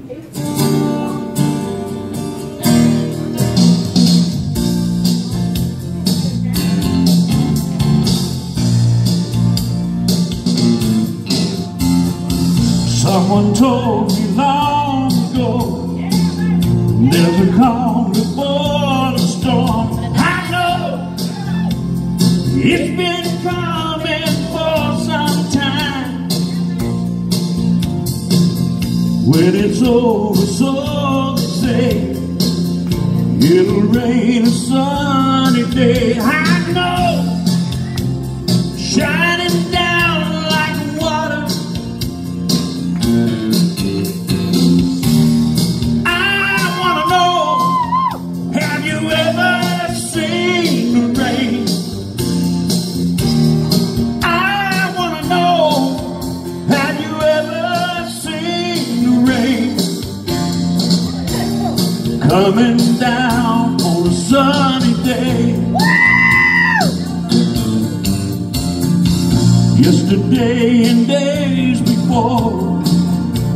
Someone told me long ago there's a calm before the storm. I know it's been coming for some time. When it's over, so they say, it'll rain a sunny day. I know, shining down like water. I wanna know, have you ever seen the rain? I wanna know, have you ever seen the rain coming down on a sunny day? Yesterday and days before,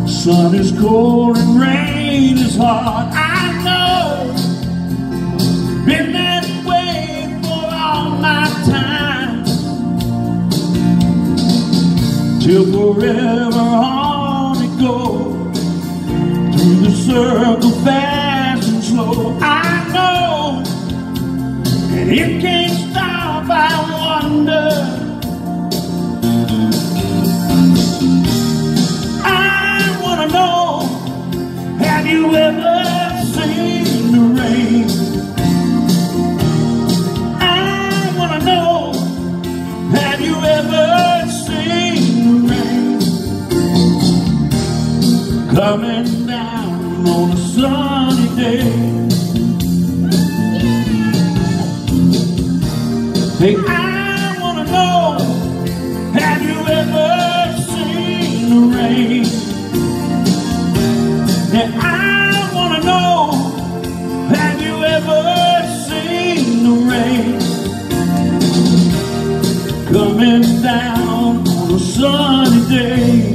sun is cold and rain is hard. I know, been that way for all my time, till forever on it goes, through the circle fast and slow. I know, and it can't stop, I wonder. Have you ever seen the rain? I wanna know, have you ever seen the rain coming down on a sunny day? Hey, I wanna know, have you ever seen the rain? And I wanna know, have you ever seen the rain coming down on a sunny day?